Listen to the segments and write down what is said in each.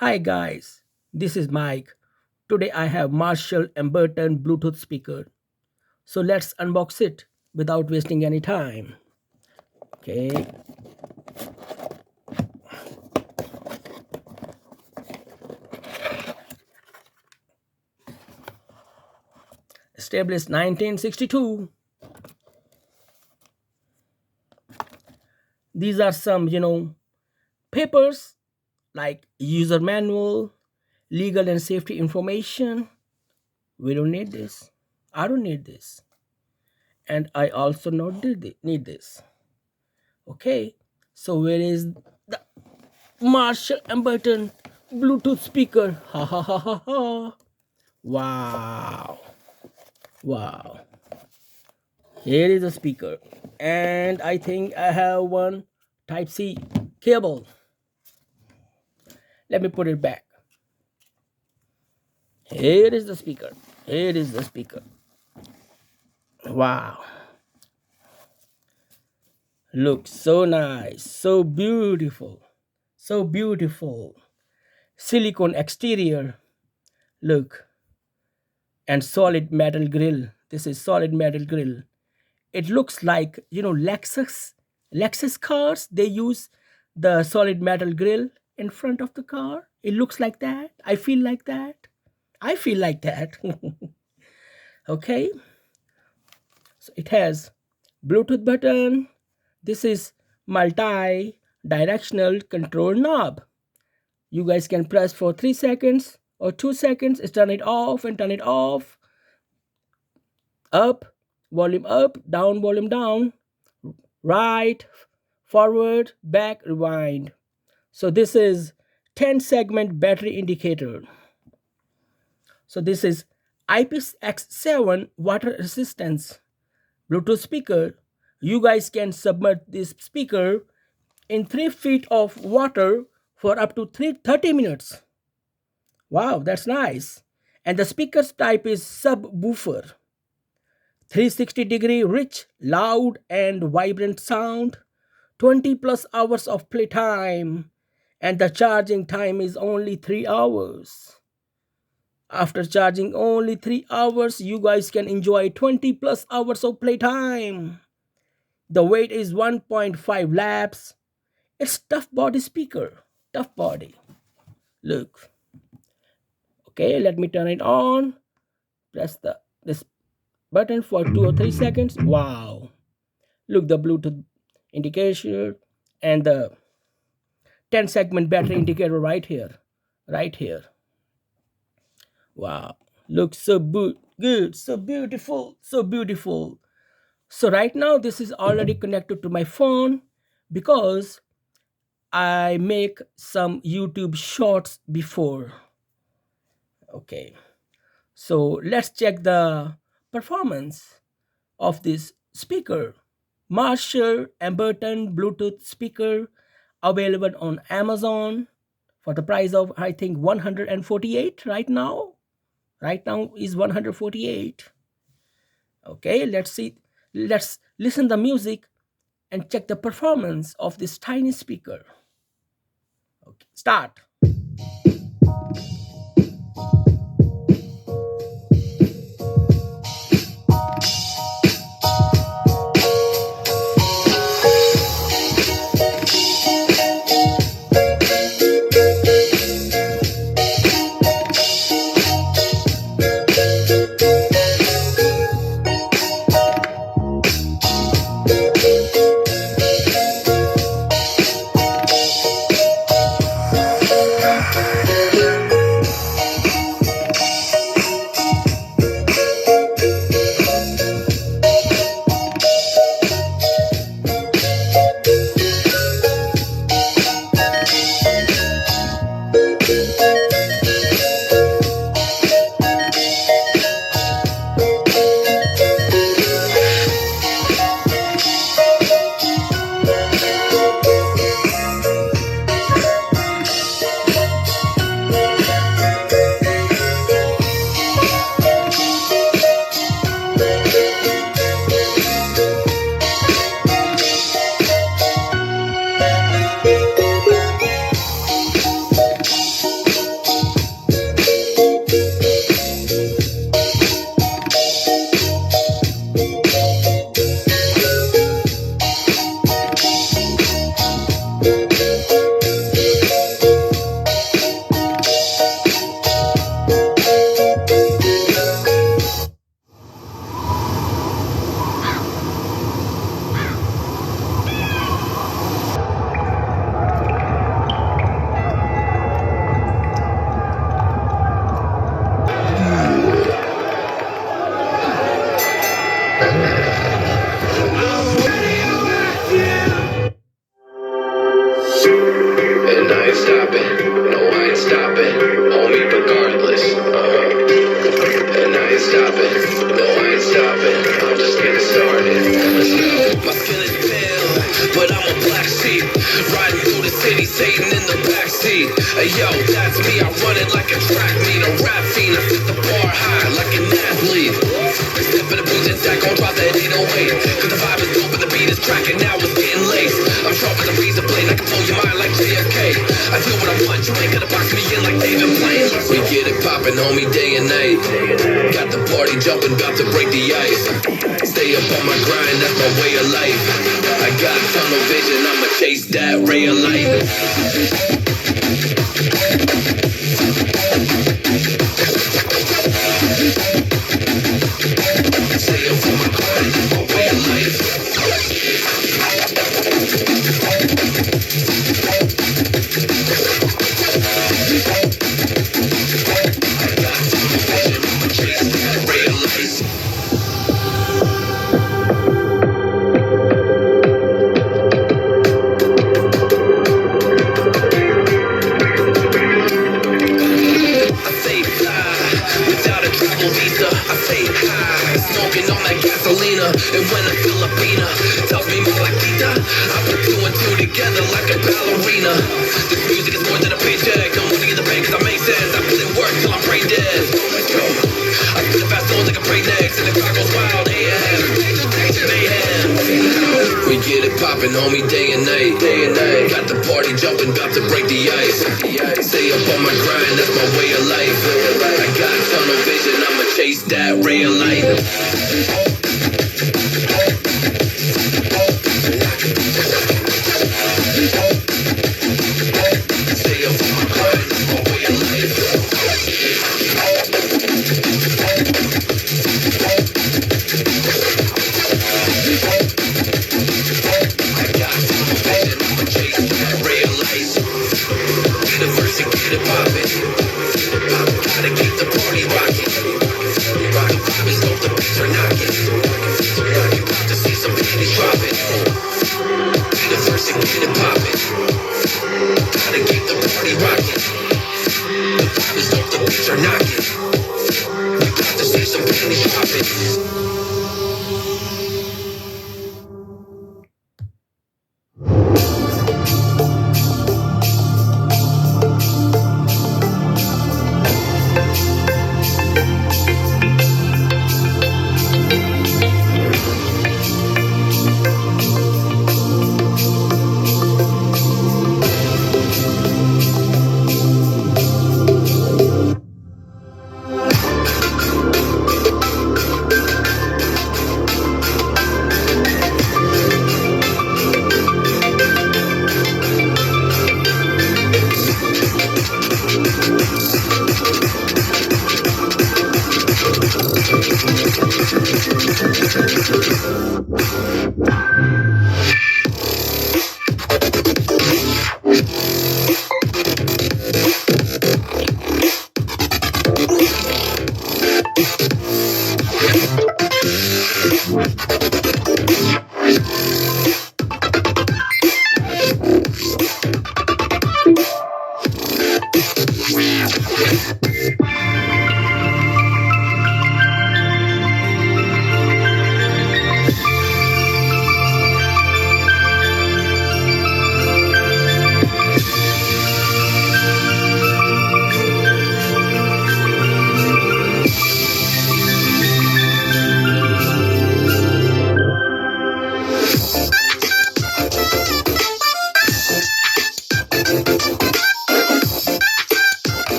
Hi guys, this is Mike. Today I have Marshall Emberton Bluetooth speaker. So let's unbox it without wasting any time. Okay. Established 1962. These are some, papers like user manual, legal and safety information. We don't need this. I don't need this. And I also not need this. Okay. So where is the Marshall Emberton Bluetooth speaker? Ha ha ha ha ha. Wow. Wow. Here is the speaker. And I think I have one type C cable. Let me put it back. Here is the speaker. Here is the speaker. Wow. Looks so nice. So beautiful. So beautiful. Silicone exterior. Look. And solid metal grill. This is solid metal grill. It looks like, Lexus cars, they use the solid metal grill in front of the car. It looks like that. I feel like that. I feel like that. Okay. So it has Bluetooth button. This is multi-directional control knob. You guys can press for 3 seconds or 2 seconds. Turn it off and turn it off. Up, volume up, down, volume down, right, forward, back, rewind. So this is 10 segment battery indicator. So this is IPX7 water resistance Bluetooth speaker. You guys can submerge this speaker in 3 feet of water for up to 30 minutes. Wow, that's nice. And the speaker's type is subwoofer. 360-degree rich, loud and vibrant sound, 20 plus hours of playtime, and the charging time is only 3 hours. After charging only 3 hours, you guys can enjoy 20 plus hours of playtime. The weight is 1.5 laps. It's tough body speaker, tough body. Look. Okay, let me turn it on. Press this button for 2 or 3 seconds. Wow. Look, the Bluetooth indicator and the 10 segment battery indicator right here. Right here. Wow. Looks so good. So beautiful. So beautiful. So right now this is already connected to my phone because I make some YouTube shorts before. Okay. So let's check the performance of this speaker. Marshall Emberton Bluetooth speaker, available on Amazon for the price of, I think, 148 right now. Right now is 148. Okay, let's see. Let's listen the music and check the performance of this tiny speaker. Okay, start. Yo, that's me, I run it like a track meet, a rap fiend. I set the bar high like an athlete. Step in the booth and stack on drop that 808. Cause the vibe is dope and the beat is cracking, now it's getting laced. I'm sharp as a razor blade, I can blow your mind like JFK. I do what I want, you ain't gonna box me in like David Blaine. We get it poppin', homie, day and night. Got the party jumping, about to break the ice. Stay up on my grind, that's my way of life. I got tunnel vision, I'ma chase that ray of light. Stay up on my grind, that's my way of life. And when a Filipina tells me Malakita, I put two and two together like a ballerina. This music is more than a paycheck. Don't want to get the bank cause I make sense. I put in work till I'm brain dead. I spit it fast on like a brain next. And the crowd goes wild. AM, mayhem. We get it poppin', homie, day and night. Got the party jumping, about to break the ice. Stay up on my grind, that's my way of life. I got tunnel vision, I'ma chase that ray of light.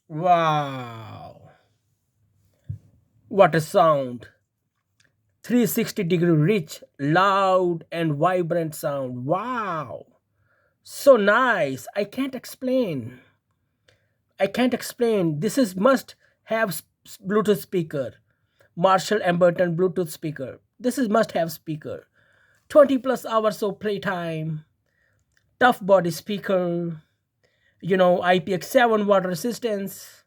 Wow, what a sound! 360-degree rich, loud, and vibrant sound. Wow, so nice. I can't explain. This is must have Bluetooth speaker. Marshall Emberton Bluetooth speaker. This is must have speaker. 20 plus hours of playtime. Tough body speaker. IPX7 water resistance.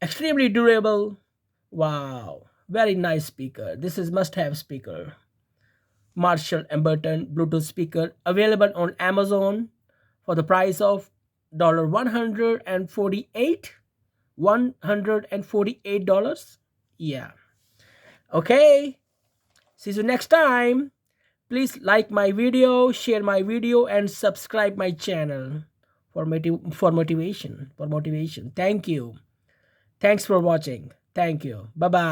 Extremely durable. Wow, very nice speaker. This is must have speaker. Marshall Emberton Bluetooth speaker available on Amazon for the price of $148. Yeah. Okay. See you next time. Please like my video, share my video, and subscribe my channel for motivation. Thank you. Thanks for watching. Thank you. Bye bye.